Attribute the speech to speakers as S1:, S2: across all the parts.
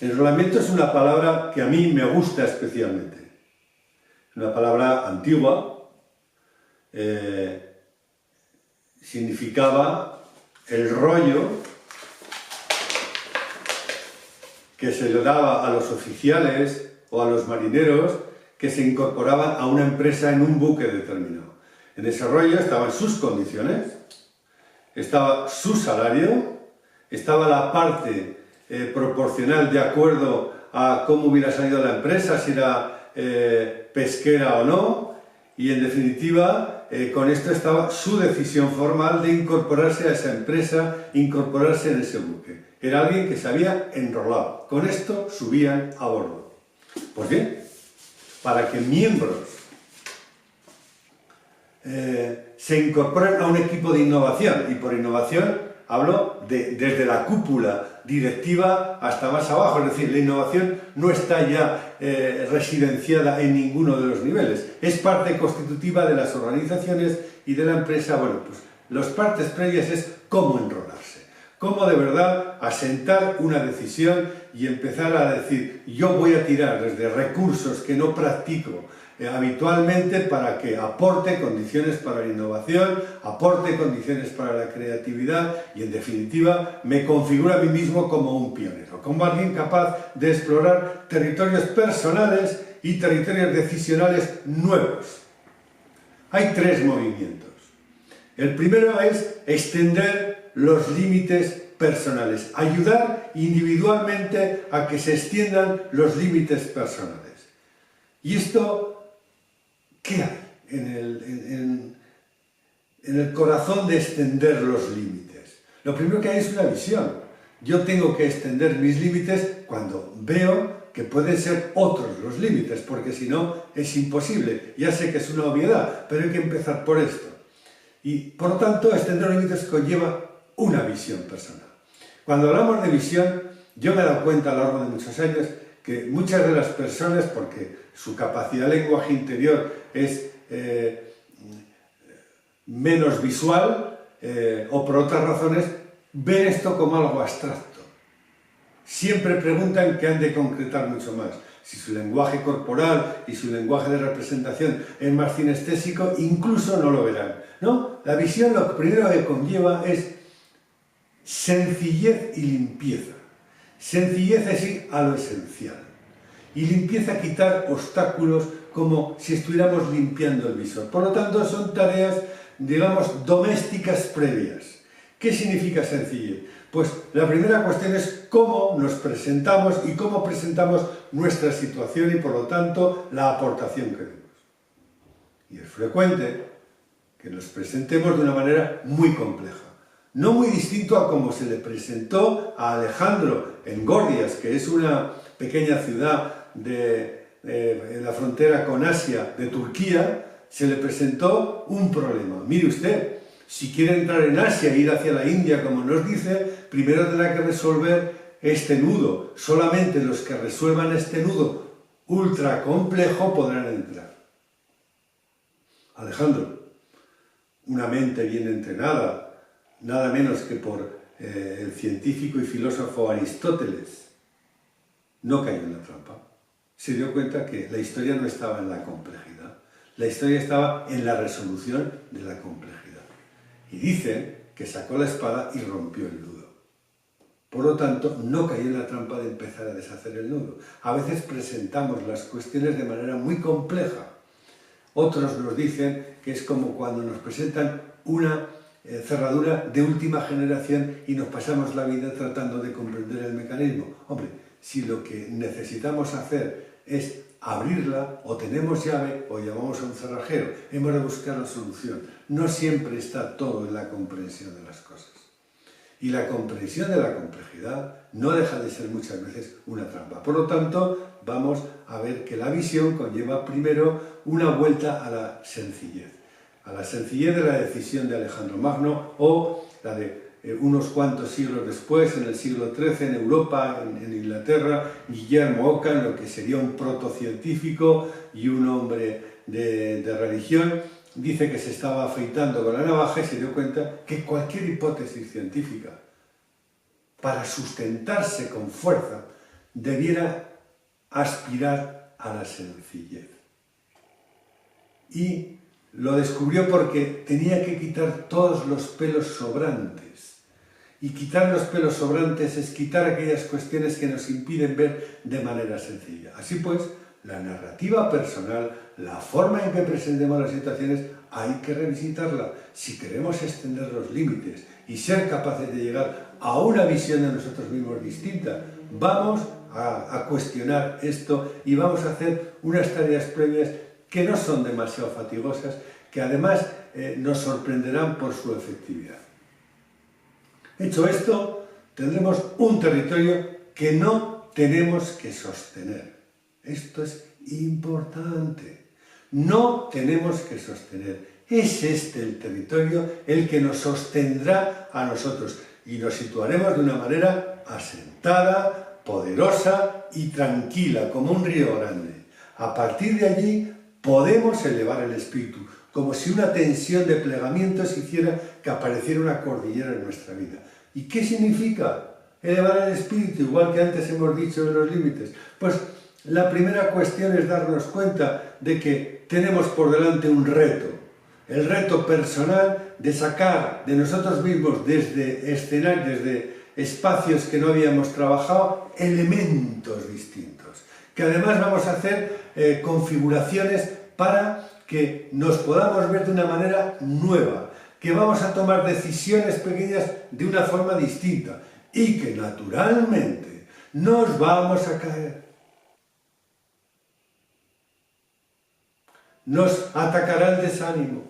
S1: Enrolamiento es una palabra que a mí me gusta especialmente. Es una palabra antigua, significaba el rollo que se le daba a los oficiales o a los marineros que se incorporaban a una empresa en un buque determinado. En ese rollo estaban sus condiciones, estaba su salario, estaba la parte proporcional de acuerdo a cómo hubiera salido la empresa, si era pesquera o no, y en definitiva con esto estaba su decisión formal de incorporarse a esa empresa, incorporarse en ese buque. Era alguien que se había enrolado. Con esto subían a bordo. Pues bien, para que miembros se incorporen a un equipo de innovación, y por innovación hablo desde la cúpula directiva hasta más abajo, es decir, la innovación no está ya residenciada en ninguno de los niveles, es parte constitutiva de las organizaciones y de la empresa. Bueno, pues las partes previas es cómo enrolarse, cómo de verdad asentar una decisión y empezar a decir, yo voy a tirar desde recursos que no practico habitualmente para que aporte condiciones para la innovación, aporte condiciones para la creatividad y, en definitiva, me configura a mí mismo como un pionero, como alguien capaz de explorar territorios personales y territorios decisionales nuevos. Hay tres movimientos. El primero es extender los límites personales, ayudar individualmente a que se extiendan los límites personales. Y esto, ¿qué hay en el corazón de extender los límites? Lo primero que hay es una visión. Yo tengo que extender mis límites cuando veo que pueden ser otros los límites, porque si no es imposible. Ya sé que es una obviedad, pero hay que empezar por esto. Y por lo tanto, extender los límites conlleva una visión personal. Cuando hablamos de visión, yo me he dado cuenta a lo largo de muchos años que muchas de las personas, porque su capacidad de lenguaje interior es menos visual o por otras razones, ven esto como algo abstracto. Siempre preguntan que han de concretar mucho más. Si su lenguaje corporal y su lenguaje de representación es más cinestésico, incluso no lo verán, ¿no? La visión lo primero que conlleva es sencillez y limpieza. Sencillez es ir a lo esencial. Y limpieza, quitar obstáculos como si estuviéramos limpiando el visor. Por lo tanto, son tareas, digamos, domésticas previas. ¿Qué significa sencillez? Pues la primera cuestión es cómo nos presentamos y cómo presentamos nuestra situación y, por lo tanto, la aportación que demos. Y es frecuente que nos presentemos de una manera muy compleja. No muy distinto a como se le presentó a Alejandro en Gordias, que es una pequeña ciudad en la frontera con Asia, de Turquía. Se le presentó un problema. Mire usted, si quiere entrar en Asia e ir hacia la India, como nos dice, primero tendrá que resolver este nudo. Solamente los que resuelvan este nudo ultra complejo podrán entrar. Alejandro, una mente bien entrenada, nada menos que por el científico y filósofo Aristóteles, no cayó en la trampa. Se dio cuenta que la historia no estaba en la complejidad, la historia estaba en la resolución de la complejidad. Y dice que sacó la espada y rompió el nudo. Por lo tanto, no cayó en la trampa de empezar a deshacer el nudo. A veces presentamos las cuestiones de manera muy compleja. Otros nos dicen que es como cuando nos presentan una cerradura de última generación y nos pasamos la vida tratando de comprender el mecanismo. Hombre, si lo que necesitamos hacer es abrirla, o tenemos llave o llamamos a un cerrajero, hemos de buscar la solución. No siempre está todo en la comprensión de las cosas. Y la comprensión de la complejidad no deja de ser muchas veces una trampa. Por lo tanto, vamos a ver que la visión conlleva primero una vuelta a la sencillez de la decisión de Alejandro Magno, o la de unos cuantos siglos después, en el siglo XIII, en Europa, en Inglaterra, Guillermo Ockham, lo que sería un protocientífico y un hombre de religión, dice que se estaba afeitando con la navaja y se dio cuenta que cualquier hipótesis científica, para sustentarse con fuerza, debiera aspirar a la sencillez. Y lo descubrió porque tenía que quitar todos los pelos sobrantes. Y quitar los pelos sobrantes es quitar aquellas cuestiones que nos impiden ver de manera sencilla. Así pues, la narrativa personal, la forma en que presentemos las situaciones, hay que revisitarla. Si queremos extender los límites y ser capaces de llegar a una visión de nosotros mismos distinta, vamos a cuestionar esto y vamos a hacer unas tareas previas que no son demasiado fatigosas, que además nos sorprenderán por su efectividad. Hecho esto, tendremos un territorio que no tenemos que sostener. Esto es importante. No tenemos que sostener. Es este el territorio el que nos sostendrá a nosotros y nos situaremos de una manera asentada, poderosa y tranquila, como un río grande. A partir de allí podemos elevar el espíritu, como si una tensión de plegamientos hiciera que apareciera una cordillera en nuestra vida. ¿Y qué significa elevar el espíritu? Igual que antes hemos dicho de los límites. Pues la primera cuestión es darnos cuenta de que tenemos por delante un reto. El reto personal de sacar de nosotros mismos desde escenarios, desde espacios que no habíamos trabajado, elementos distintos. Que además vamos a hacer configuraciones para que nos podamos ver de una manera nueva, que vamos a tomar decisiones pequeñas de una forma distinta y que naturalmente nos vamos a caer. Nos atacará el desánimo.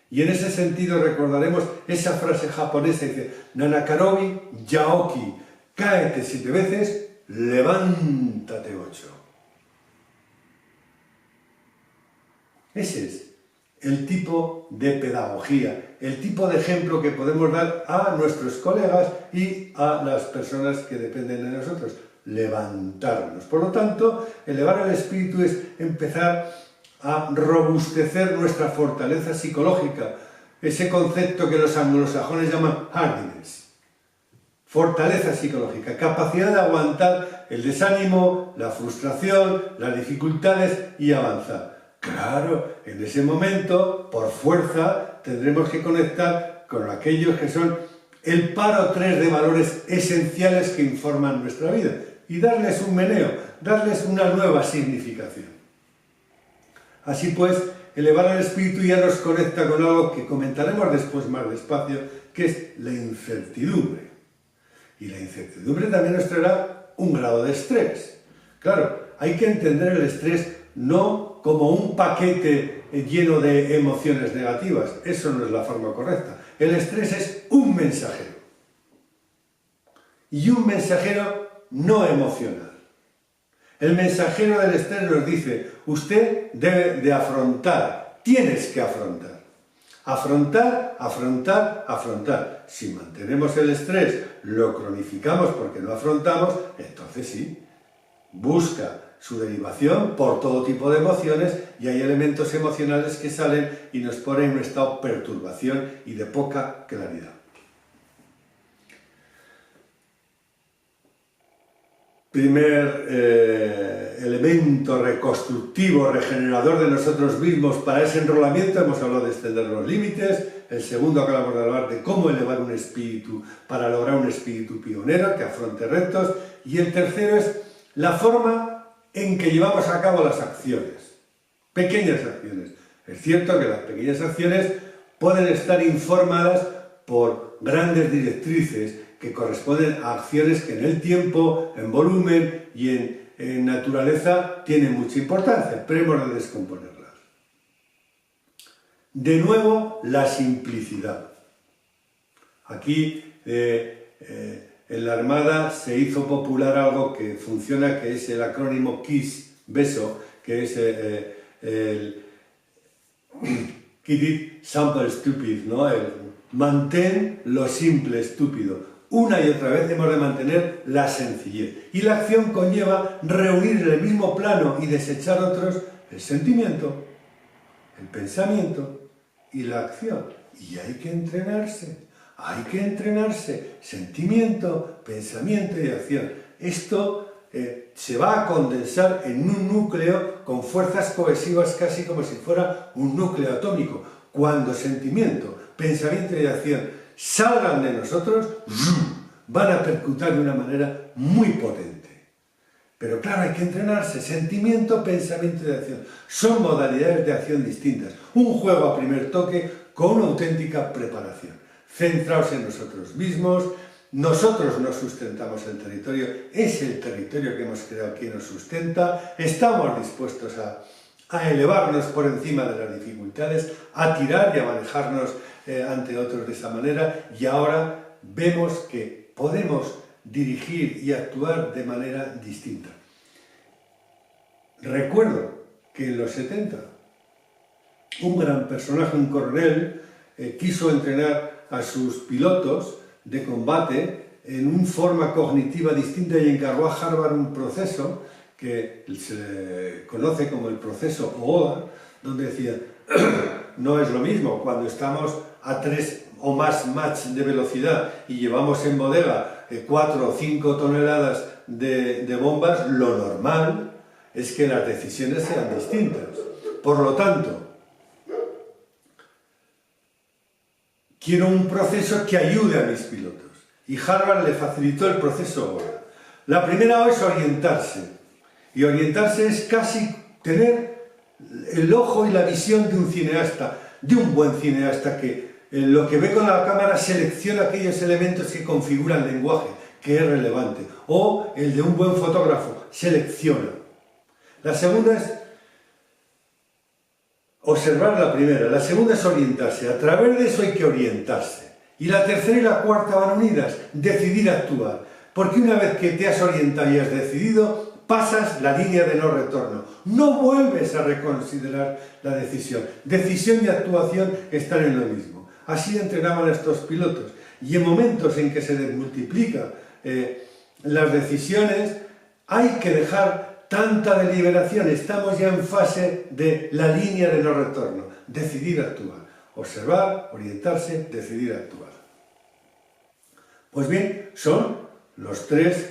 S1: Y en ese sentido recordaremos esa frase japonesa que dice Nanakarobi Yaoki, cáete 7 veces, levántate 8. Ese es el tipo de pedagogía, el tipo de ejemplo que podemos dar a nuestros colegas y a las personas que dependen de nosotros. Levantarnos. Por lo tanto, elevar el espíritu es empezar a robustecer nuestra fortaleza psicológica, ese concepto que los anglosajones llaman hardiness. Fortaleza psicológica, capacidad de aguantar el desánimo, la frustración, las dificultades y avanzar. Claro, en ese momento, por fuerza, tendremos que conectar con aquellos que son el paro 3 de valores esenciales que informan nuestra vida y darles un meneo, darles una nueva significación. Así pues, elevar el espíritu ya nos conecta con algo que comentaremos después más despacio, que es la incertidumbre. Y la incertidumbre también nos traerá un grado de estrés. Claro, hay que entender el estrés no como un paquete lleno de emociones negativas. Eso no es la forma correcta. El estrés es un mensajero. Y un mensajero no emocional. El mensajero del estrés nos dice, usted debe de afrontar, tienes que afrontar. Afrontar, afrontar, afrontar. Si mantenemos el estrés, lo cronificamos porque no afrontamos, entonces sí, busca su derivación por todo tipo de emociones y hay elementos emocionales que salen y nos ponen en un estado de perturbación y de poca claridad. Primer elemento reconstructivo, regenerador de nosotros mismos para ese enrolamiento, hemos hablado de extender los límites. El segundo, acabamos de hablar de cómo elevar un espíritu para lograr un espíritu pionero que afronte retos. Y el tercero es la forma en que llevamos a cabo las acciones, pequeñas acciones. Es cierto que las pequeñas acciones pueden estar informadas por grandes directrices que corresponden a acciones que en el tiempo, en volumen y en naturaleza tienen mucha importancia, pero hemos de descomponerlas. De nuevo, la simplicidad. Aquí en la Armada se hizo popular algo que funciona, que es el acrónimo KISS, beso, que es el Keep it simple stupid, ¿no? El mantén lo simple estúpido. Una y otra vez hemos de mantener la sencillez. Y la acción conlleva reunir en el mismo plano y desechar otros el sentimiento, el pensamiento y la acción. Y hay que entrenarse. Hay que entrenarse, sentimiento, pensamiento y acción. Esto se va a condensar en un núcleo con fuerzas cohesivas casi como si fuera un núcleo atómico. Cuando sentimiento, pensamiento y acción salgan de nosotros, van a percutar de una manera muy potente. Pero claro, hay que entrenarse. Sentimiento, pensamiento y acción. Son modalidades de acción distintas. Un juego a primer toque con una auténtica preparación. Centraos en nosotros mismos. Nosotros nos sustentamos el territorio. Es el territorio que hemos creado quien nos sustenta. Estamos dispuestos a elevarnos por encima de las dificultades, a tirar y a manejarnos ante otros de esa manera. Y ahora vemos que podemos dirigir y actuar de manera distinta. Recuerdo que en los 70 un gran personaje, un coronel, quiso entrenar a sus pilotos de combate en una forma cognitiva distinta y encargó a Harvard un proceso que se conoce como el proceso OODA, donde decía, no es lo mismo cuando estamos a 3 o más Mach de velocidad y llevamos en bodega 4 o 5 toneladas de bombas, lo normal es que las decisiones sean distintas. Por lo tanto, quiero un proceso que ayude a mis pilotos. Y Harvard le facilitó el proceso OODA. La primera O es orientarse. Y orientarse es casi tener el ojo y la visión de un cineasta, de un buen cineasta que lo que ve con la cámara selecciona aquellos elementos que configuran el lenguaje, que es relevante. O el de un buen fotógrafo, selecciona. La segunda es observar la primera, la segunda es orientarse. A través de eso hay que orientarse. Y la tercera y la cuarta van unidas, decidir actuar. Porque una vez que te has orientado y has decidido, pasas la línea de no retorno. No vuelves a reconsiderar la decisión. Decisión y actuación están en lo mismo. Así entrenaban estos pilotos. Y en momentos en que se multiplican las decisiones, hay que dejar tanta deliberación. Estamos ya en fase de la línea de no retorno. Decidir actuar. Observar, orientarse, decidir actuar. Pues bien, son los 3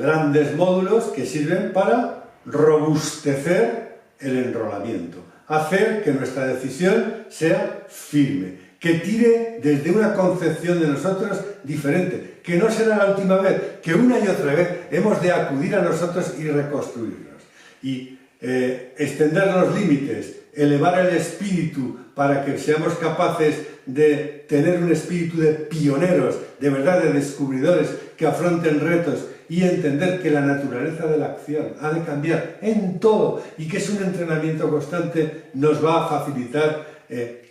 S1: grandes módulos que sirven para robustecer el enrolamiento, hacer que nuestra decisión sea firme, que tire desde una concepción de nosotros diferente, que no será la última vez, que una y otra vez hemos de acudir a nosotros y reconstruirnos. Y extender los límites, elevar el espíritu para que seamos capaces de tener un espíritu de pioneros, de verdad de descubridores que afronten retos y entender que la naturaleza de la acción ha de cambiar en todo y que es un entrenamiento constante, nos va a facilitar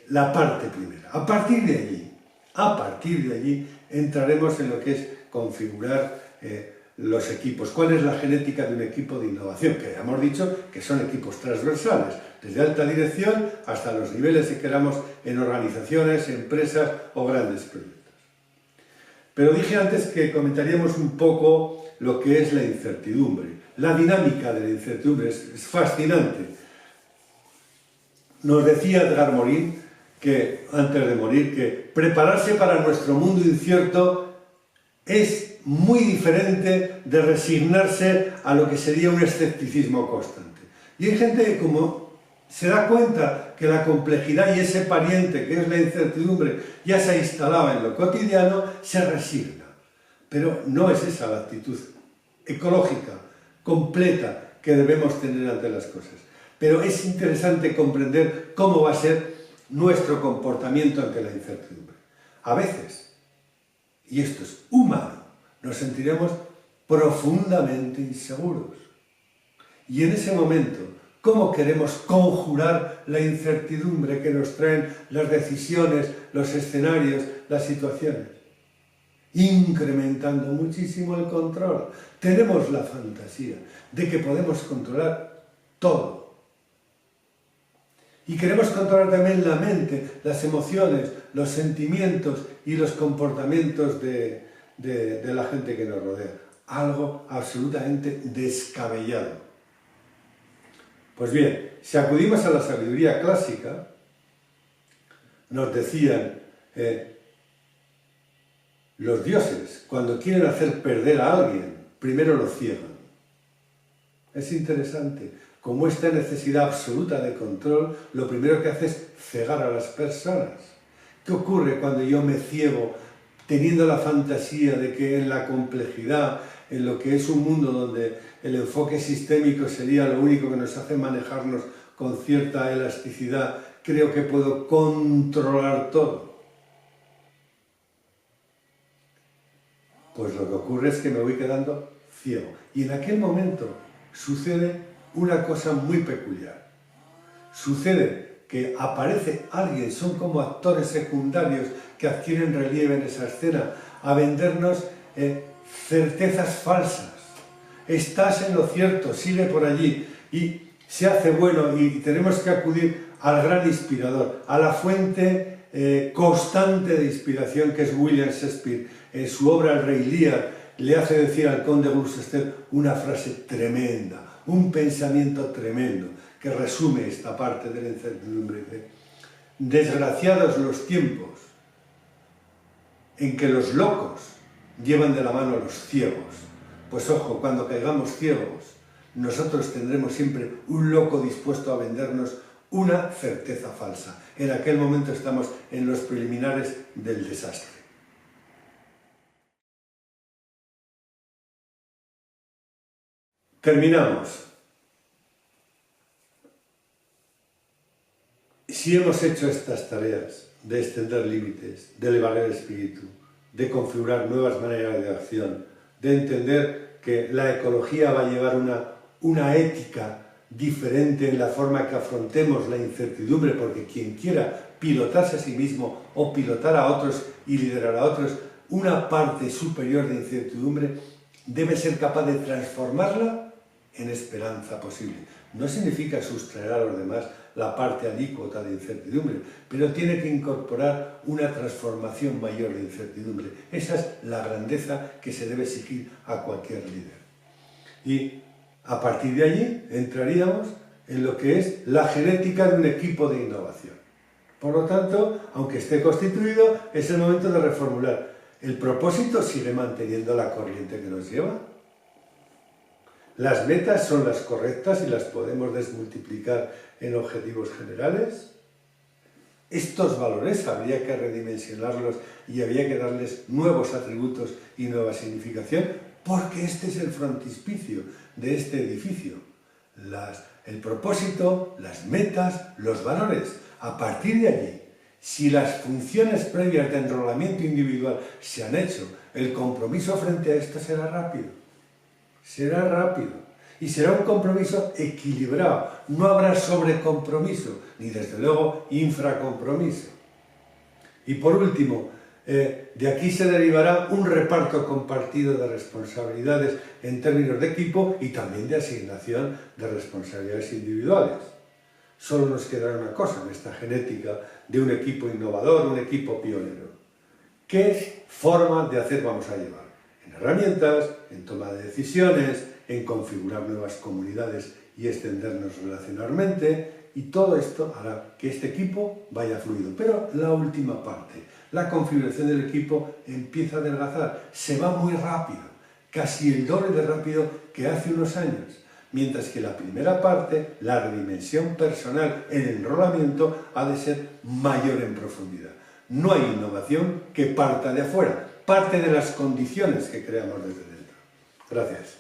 S1: la parte primera. A partir de allí entraremos en lo que es configurar los equipos. ¿Cuál es la genética de un equipo de innovación? Que ya hemos dicho que son equipos transversales, desde alta dirección hasta los niveles, si queramos, en organizaciones, empresas o grandes proyectos. Pero dije antes que comentaríamos un poco lo que es la incertidumbre. La dinámica de la incertidumbre es fascinante. Nos decía Edgar Morin, que antes de morir, que prepararse para nuestro mundo incierto es muy diferente de resignarse a lo que sería un escepticismo constante. Y hay gente que como se da cuenta que la complejidad y ese pariente que es la incertidumbre ya se ha instalado en lo cotidiano, se resigna. Pero no es esa la actitud ecológica, completa, que debemos tener ante las cosas. Pero es interesante comprender cómo va a ser nuestro comportamiento ante la incertidumbre. A veces, y esto es humano, nos sentiremos profundamente inseguros. Y en ese momento, ¿cómo queremos conjurar la incertidumbre que nos traen las decisiones, los escenarios, las situaciones? Incrementando muchísimo el control. Tenemos la fantasía de que podemos controlar todo. Y queremos controlar también la mente, las emociones, los sentimientos y los comportamientos de la gente que nos rodea. Algo absolutamente descabellado. Pues bien, si acudimos a la sabiduría clásica, nos decían Los dioses, cuando quieren hacer perder a alguien, primero lo ciegan. Es interesante. Como esta necesidad absoluta de control, lo primero que hace es cegar a las personas. ¿Qué ocurre cuando yo me ciego teniendo la fantasía de que en la complejidad, en lo que es un mundo donde el enfoque sistémico sería lo único que nos hace manejarnos con cierta elasticidad, creo que puedo controlar todo? Pues lo que ocurre es que me voy quedando ciego. Y en aquel momento sucede una cosa muy peculiar. Sucede que aparece alguien, son como actores secundarios que adquieren relieve en esa escena, a vendernos certezas falsas. Estás en lo cierto, sigue por allí, y se hace bueno, y tenemos que acudir al gran inspirador, a la fuente constante de inspiración que es William Shakespeare. En su obra El Rey Lear le hace decir al conde Gloucester una frase tremenda, un pensamiento tremendo, que resume esta parte de la incertidumbre. Desgraciados los tiempos en que los locos llevan de la mano a los ciegos. Pues ojo, cuando caigamos ciegos, nosotros tendremos siempre un loco dispuesto a vendernos una certeza falsa. En aquel momento estamos en los preliminares del desastre. Terminamos. Si hemos hecho estas tareas de extender límites, de elevar el espíritu, de configurar nuevas maneras de acción, de entender que la ecología va a llevar una ética diferente en la forma que afrontemos la incertidumbre, porque quien quiera pilotarse a sí mismo o pilotar a otros y liderar a otros, una parte superior de incertidumbre debe ser capaz de transformarla en esperanza posible. No significa sustraer a los demás la parte alícuota de incertidumbre, pero tiene que incorporar una transformación mayor de incertidumbre. Esa es la grandeza que se debe exigir a cualquier líder. Y a partir de allí entraríamos en lo que es la genética de un equipo de innovación. Por lo tanto, aunque esté constituido, es el momento de reformular. ¿El propósito sigue manteniendo la corriente que nos lleva? ¿Las metas son las correctas y las podemos desmultiplicar en objetivos generales? Estos valores habría que redimensionarlos y habría que darles nuevos atributos y nueva significación, porque este es el frontispicio de este edificio. El propósito, las metas, los valores. A partir de allí, si las funciones previas de enrolamiento individual se han hecho, el compromiso frente a esto será rápido. Será rápido. Y será un compromiso equilibrado. No habrá sobrecompromiso, ni desde luego infracompromiso. Y por último, de aquí se derivará un reparto compartido de responsabilidades en términos de equipo y también de asignación de responsabilidades individuales. Solo nos quedará una cosa en esta genética de un equipo innovador, un equipo pionero. ¿Qué forma de hacer vamos a llevar? En herramientas, en toma de decisiones, en configurar nuevas comunidades y extendernos relacionalmente, y todo esto hará que este equipo vaya fluido. Pero la última parte, la configuración del equipo, empieza a adelgazar, se va muy rápido, casi el doble de rápido que hace unos años, mientras que la primera parte, la redimensión personal, el enrolamiento, ha de ser mayor en profundidad. No hay innovación que parta de afuera, parte de las condiciones que creamos desde dentro. Gracias.